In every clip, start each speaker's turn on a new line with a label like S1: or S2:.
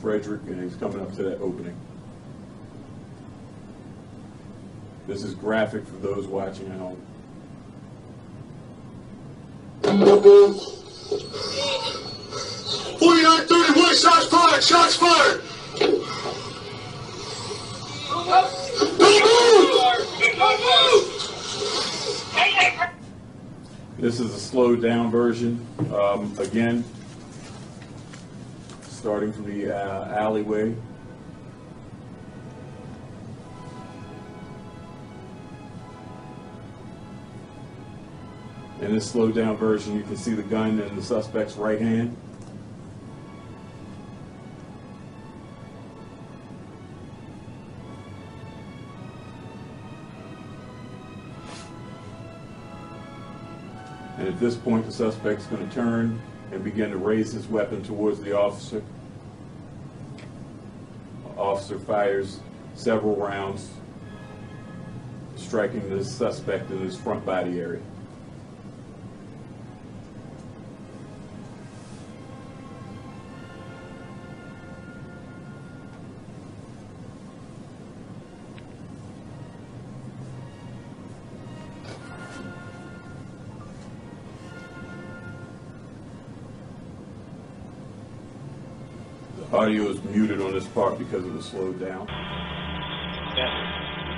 S1: Frederick, and he's coming up to that opening. This is graphic for those watching at home.
S2: 49-31, shots fired, shots fired!
S1: This is a slowed down version. Again, starting from the alleyway. In this slowed down version, you can see the gun in the suspect's right hand. And at this point, the suspect's going to turn and begin to raise his weapon towards the officer. The officer fires several rounds, striking the suspect in his front body area. Audio is muted on this part because it was slowed down.
S3: Yeah,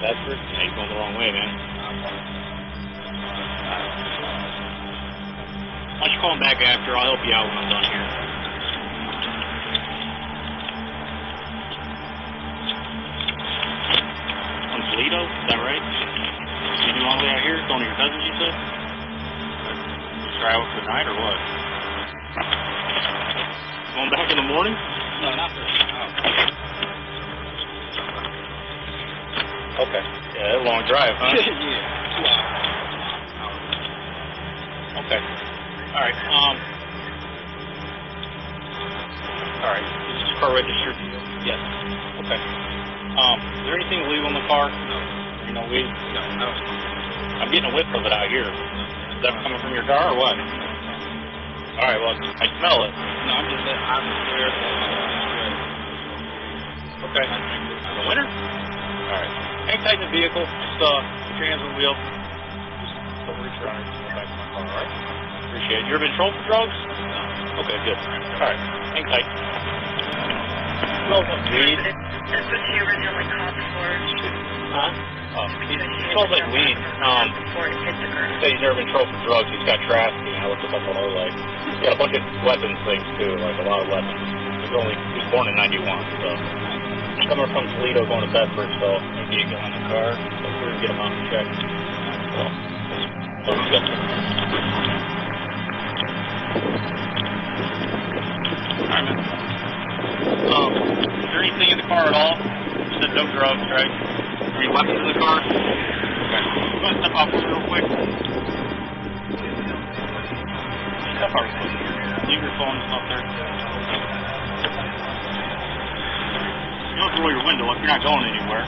S3: that's for he's going the wrong way, man. Why don't you call him back after? I'll help you out when I'm done here. On Toledo, is that right? You do all the way out here? Going to your cousins, you said? Try out for the night or what? Going back in the morning? No, not for Okay. Yeah, that's a long drive, huh? Yeah. 2 hours. Okay. Alright, alright. Is this car registered? Yes. Okay. Is there anything illegal in the car? No. No weed? No. I'm getting a whiff of it out here. Is that coming from your car or what? Alright, well, I smell it. No, I'm there. Okay. In the winter? Alright. Hang tight in the vehicle. Just put your hands on the wheel. Just don't reach around and go back to my car, alright? Appreciate it. You ever been controlled for drugs? No. Okay, good. Alright. Hang tight. Smells like weed.
S4: That's what he originally called for.
S3: Huh? Oh, it smells like weed.
S4: Before it hit the ground.
S3: He said he's never been controlled for drugs. He's got trafficking. I looked up on the low light. He's got a bunch of weapons things too, like a lot of weapons. He was born in 91, so. Coming from Toledo going to Bedford, so maybe you get on the car, so we're going to get him out and check. So, he's got some. Alright, man. Is there anything in the car at all? You said no drugs, right? Any weapons in the car? Okay. You want to step off real quick? Step off. Leave your phone and stuff there. You don't have to roll your window if you're not going anywhere.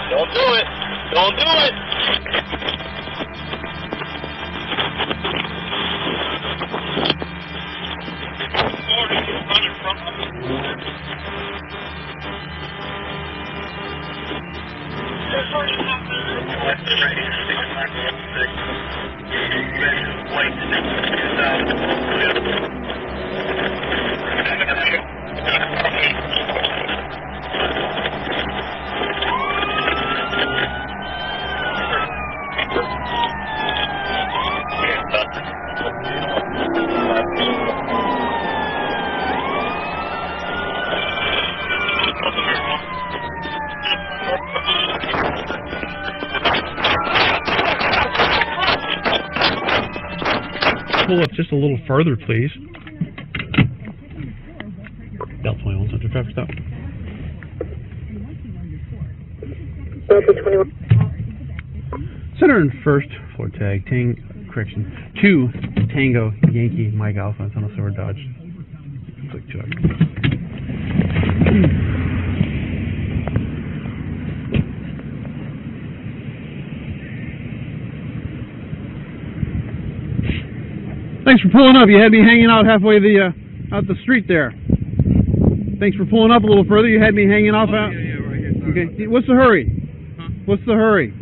S3: Don't do it! Don't do it!
S5: Pull up just a little further, please. Delta 21 Central traffic stop. Center and first floor tag, 2 Tango Yankee Mike Alpha Tunnel Silver Dodge. Click check. Thanks for pulling up. You had me hanging out halfway the Out the street there. Thanks for pulling up a little further. You had me hanging off out.
S6: Yeah, right here. Sorry.
S5: Okay. What's the hurry?
S6: Huh?
S5: What's the hurry?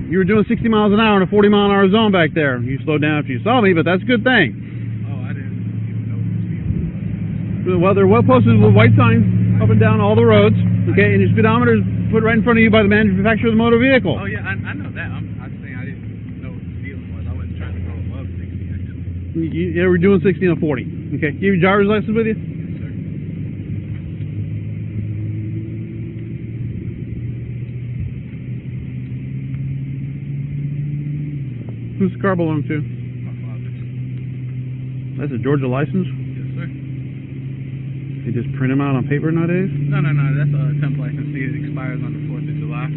S5: You were doing 60 miles an hour in a 40-mile-an-hour zone back there. You slowed down after you saw me, but that's a good thing.
S6: Oh, I didn't even know.
S5: Well, they're well posted with white signs up and down all the roads. Okay, and your speedometer is put right in front of you by the manufacturer of the motor vehicle.
S6: Oh yeah, I know that. I'm saying I didn't know what the feeling was. I wasn't trying to go above 60 actually.
S5: You were doing 60 and a 40. Okay, you have your driver's license with you?
S6: Yes, sir.
S5: Who's the car belong to?
S6: My father's.
S5: That's a Georgia license?
S6: Yes, sir.
S5: They just print them out on paper nowadays?
S6: No, that's a temp license. It expires on the 4th of July.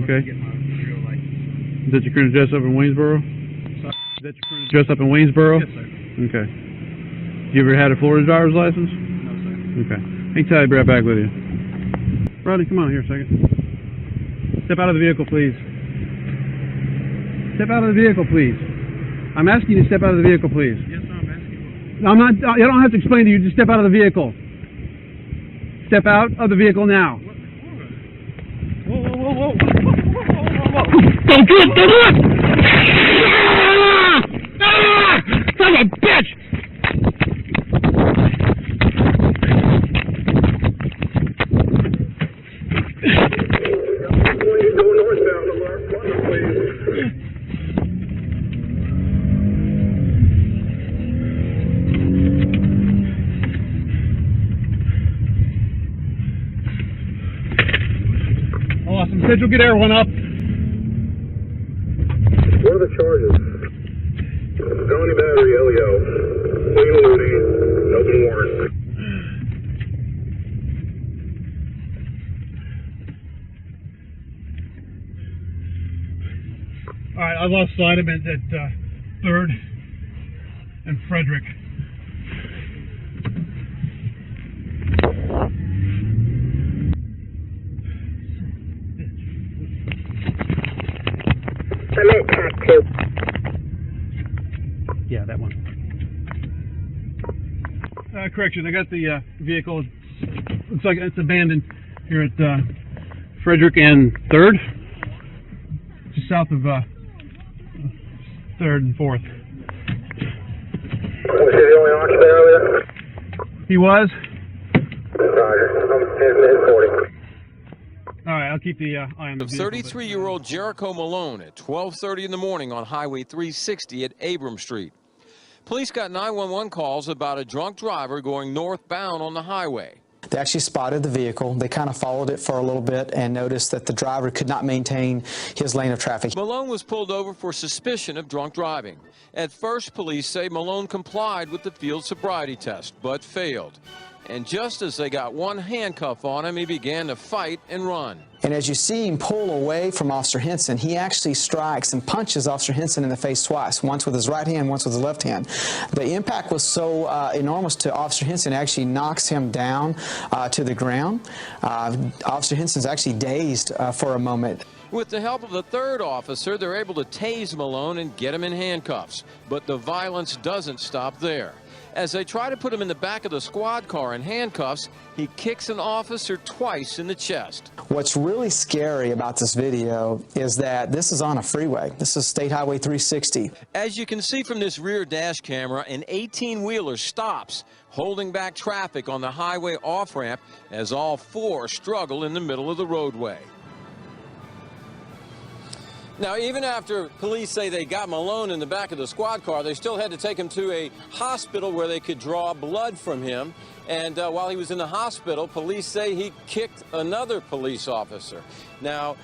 S5: Okay.
S6: Get my real license.
S5: Is that your current address up in Waynesboro?
S6: Sorry?
S5: Is that your current address up in Waynesboro?
S6: Yes, sir.
S5: Okay. You ever had a Florida driver's license?
S6: No, sir.
S5: Okay. Hang tight, I'll be right back with you. Rodney, come on here a second. Step out of the vehicle, please. Step out of the vehicle, please. I'm asking you to step out of the vehicle, please.
S6: Yes, sir. I'm asking you.
S5: I'm not. I don't have to explain to you. Just step out of the vehicle. Step out of the vehicle now.
S6: Whoa.
S5: Don't do it! Don't do it! Son of a bitch! Awesome. Said you'll get everyone up.
S2: What are the charges? Felony battery, LEO. Clean looting, open warrant.
S5: All right, I lost sight of it at 3rd and Frederick.
S4: I'm at track 2.
S5: Yeah, that one. Correction, I got the vehicle. Looks like it's abandoned here at Frederick and 3rd. Just south of 3rd and 4th.
S2: Was he the only occupant earlier?
S5: He was?
S2: Roger. I'm 10-40.
S5: All right, I'll keep the eye on the vehicle.
S7: 33-year-old Jericho Malone at 12:30 in the morning on Highway 360 at Abram Street. Police got 911 calls about a drunk driver going northbound on the highway.
S8: They actually spotted the vehicle. They kind of followed it for a little bit and noticed that the driver could not maintain his lane of traffic.
S7: Malone was pulled over for suspicion of drunk driving. At first, police say Malone complied with the field sobriety test, but failed. And just as they got one handcuff on him, he began to fight and run.
S8: And as you see him pull away from Officer Henson, he actually strikes and punches Officer Henson in the face twice, once with his right hand, once with his left hand. The impact was so enormous to Officer Henson, it actually knocks him down to the ground. Officer Henson's actually dazed for a moment.
S7: With the help of the 3rd officer, they're able to tase Malone and get him in handcuffs. But the violence doesn't stop there. As they try to put him in the back of the squad car in handcuffs, he kicks an officer twice in the chest.
S8: What's really scary about this video is that this is on a freeway. This is State Highway 360.
S7: As you can see from this rear dash camera, an 18-wheeler stops, holding back traffic on the highway off-ramp as all 4 struggle in the middle of the roadway. Now, even after police say they got Malone in the back of the squad car, they still had to take him to a hospital where they could draw blood from him. And while he was in the hospital, police say he kicked another police officer. Now,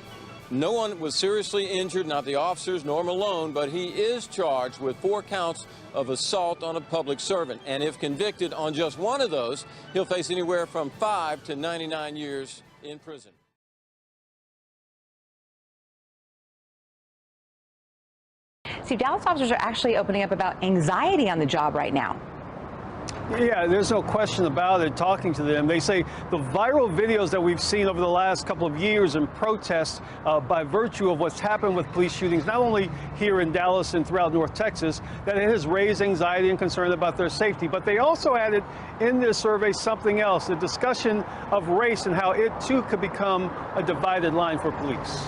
S7: no one was seriously injured, not the officers nor Malone, but he is charged with 4 counts of assault on a public servant. And if convicted on just one of those, he'll face anywhere from 5 to 99 years in prison.
S9: See, Dallas officers are actually opening up about anxiety on the job right now. Yeah, there's no question about it. Talking to them, they say the viral videos that we've seen over the last couple of years in protests by virtue of what's happened with police shootings, not only here in Dallas and throughout North Texas, that it has raised anxiety and concern about their safety. But they also added in this survey something else, the discussion of race and how it too could become a divided line for police.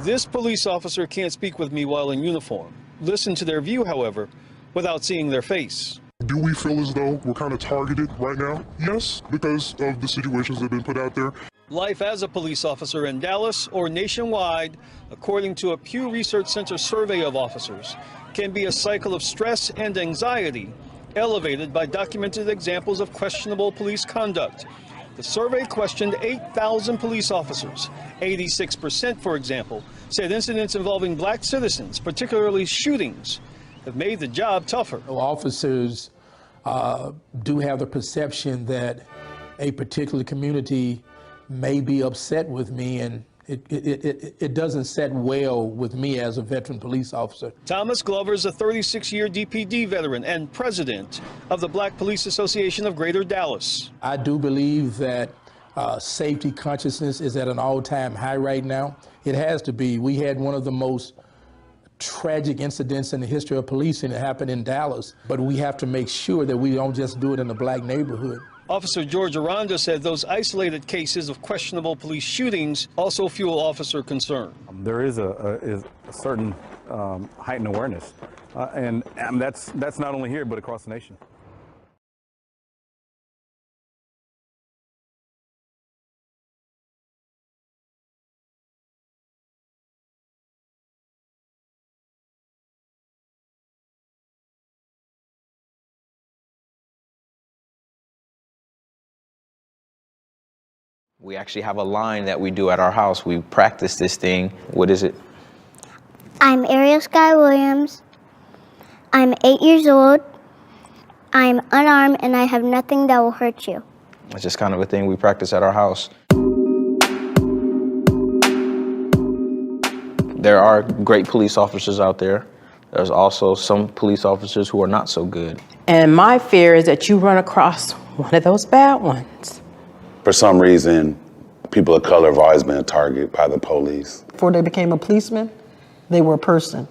S9: This police officer can't speak with me while in uniform. Listen to their view, however, without seeing their face.
S10: Do we feel as though we're kind of targeted right now? Yes, because of the situations that have been put out there.
S9: Life as a police officer in Dallas or nationwide, according to a Pew Research Center survey of officers, can be a cycle of stress and anxiety, elevated by documented examples of questionable police conduct. The survey questioned 8,000 police officers. 86%, for example, said incidents involving black citizens, particularly shootings, have made the job tougher.
S11: Officers do have the perception that a particular community may be upset with me, and it doesn't set well with me as a veteran police officer.
S9: Thomas Glover is a 36-year DPD veteran and president of the Black Police Association of Greater Dallas.
S11: I do believe that safety consciousness is at an all-time high right now. It has to be. We had one of the most tragic incidents in the history of policing that happened in Dallas, but we have to make sure that we don't just do it in a black neighborhood.
S9: Officer George Aranda said those isolated cases of questionable police shootings also fuel officer concern.
S12: There is a certain heightened awareness, and that's not only here but across the nation.
S13: We actually have a line that we do at our house. We practice this thing. What is it?
S14: I'm Ariel Sky Williams. I'm 8 years old. I'm unarmed and I have nothing that will hurt you.
S13: It's just kind of a thing we practice at our house. There are great police officers out there. There's also some police officers who are not so good.
S15: And my fear is that you run across one of those bad ones.
S16: For some reason, people of color have always been a target by the police.
S17: Before they became a policeman, they were a person.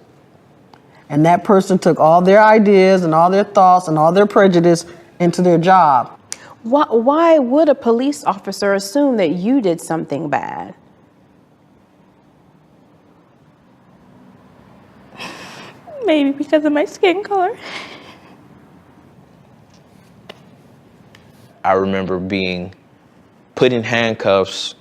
S17: And that person took all their ideas and all their thoughts and all their prejudice into their job.
S15: Why would a police officer assume that you did something bad?
S18: Maybe because of my skin color.
S13: I remember being put in handcuffs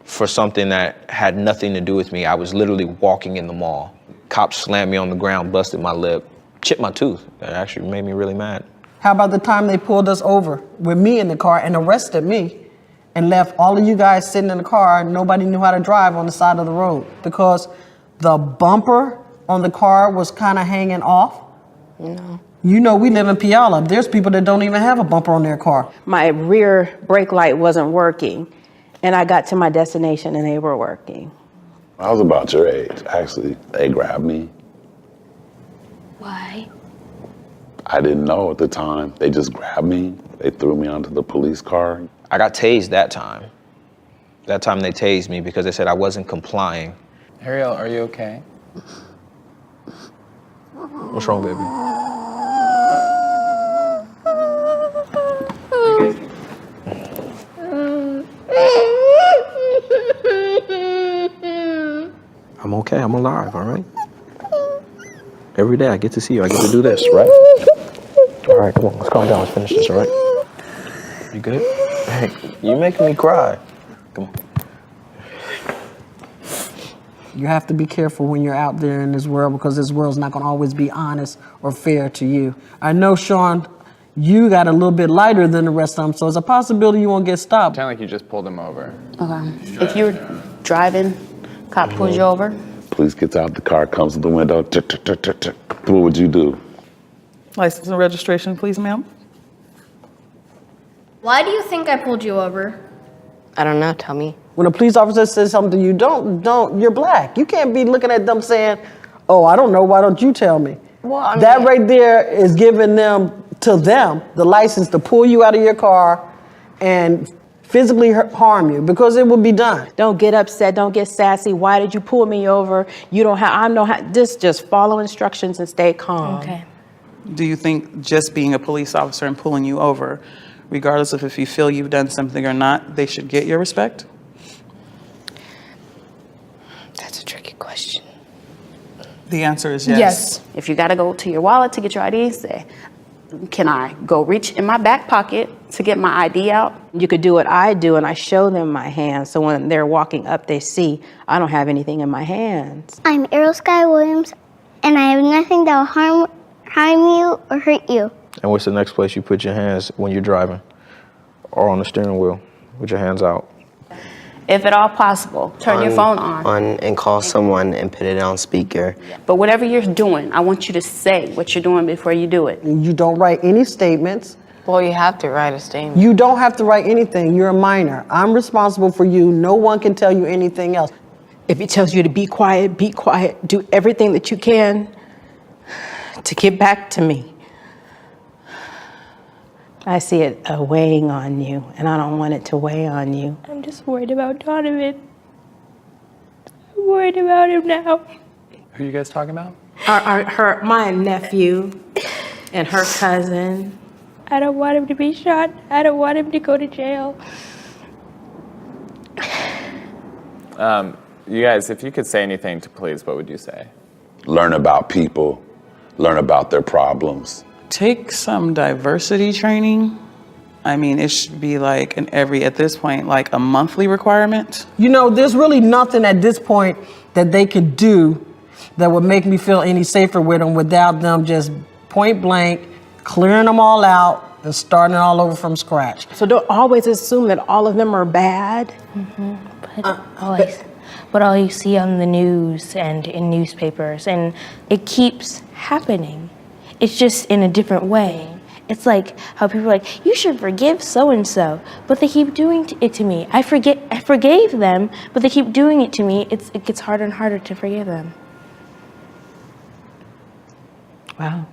S13: for something that had nothing to do with me. I was literally walking in the mall. Cops slammed me on the ground, busted my lip, chipped my tooth. That actually made me really mad.
S17: How about the time they pulled us over with me in the car and arrested me and left all of you guys sitting in the car and nobody knew how to drive on the side of the road because the bumper on the car was kind of hanging off?
S15: No.
S17: You know, we live in Puyallup. There's people that don't even have a bumper on their car.
S15: My rear brake light wasn't working, and I got to my destination and they were working.
S16: I was about your age, actually. They grabbed me.
S14: Why?
S16: I didn't know at the time. They just grabbed me. They threw me onto the police car.
S13: I got tased that time. That time they tased me because they said I wasn't complying.
S6: Ariel, are you okay?
S13: What's wrong, baby? I'm okay, I'm alive, all right? Every day I get to see you, I get to do this, right? All right, come on, let's calm down, let's finish this, all right? You good? Hey, you making me cry. Come on.
S17: You have to be careful when you're out there in this world because this world's not going to always be honest or fair to you. I know, Sean, you got a little bit lighter than the rest of them, so it's a possibility you won't get stopped.
S6: Pretend like you just pulled him over.
S18: Okay. If you were driving, cop pulls you over?
S16: Police gets out the car, comes to the window. What would you do?
S19: License and registration, please, ma'am.
S14: Why do you think I pulled you over?
S18: I don't know, tell me.
S17: When a police officer says something to you, don't, you're black. You can't be looking at them saying, oh, I don't know, why don't you tell me?
S18: Well, I mean,
S17: that right there is giving them to them the license to pull you out of your car and physically harm you, because it will be done.
S15: Don't get upset. Don't get sassy. Why did you pull me over? You don't have, I know how, just follow instructions and stay calm.
S19: Okay. Do you think just being a police officer and pulling you over, regardless of if you feel you've done something or not, they should get your respect?
S18: That's a tricky question.
S19: The answer is yes.
S18: Yes. If you got to go to your wallet to get your ID, say, can I go reach in my back pocket to get my ID out?
S15: You could do what I do, and I show them my hands. So when they're walking up, they see I don't have anything in my hands.
S14: I'm Ariel Sky Williams, and I have nothing that will harm you or hurt you.
S13: And what's the next place you put your hands when you're driving or on the steering wheel with your hands out?
S18: If at all possible, turn your phone on.
S20: And call someone and put it on speaker.
S18: But whatever you're doing, I want you to say what you're doing before you do it.
S17: You don't write any statements.
S18: Well, you have to write a statement.
S17: You don't have to write anything. You're a minor. I'm responsible for you. No one can tell you anything else.
S15: If it tells you to be quiet, be quiet. Do everything that you can to get back to me. I see it weighing on you, and I don't want it to weigh on you.
S21: I'm just worried about Donovan. I'm worried about him now.
S22: Who are you guys talking about?
S15: My nephew and her cousin.
S21: I don't want him to be shot. I don't want him to go to jail.
S22: You guys, if you could say anything to police, what would you say?
S16: Learn about people, learn about their problems.
S19: Take some diversity training. I mean, it should be like at this point, like a monthly requirement.
S17: You know, there's really nothing at this point that they could do that would make me feel any safer with them without them just point blank, clearing them all out and starting all over from scratch.
S15: So don't always assume that all of them are bad.
S21: But all you see on the news and in newspapers, and it keeps happening. It's just in a different way. It's like how people are like, you should forgive so-and-so, but they keep doing it to me. I forgave them, but they keep doing it to me. It gets harder and harder to forgive them.
S15: Wow.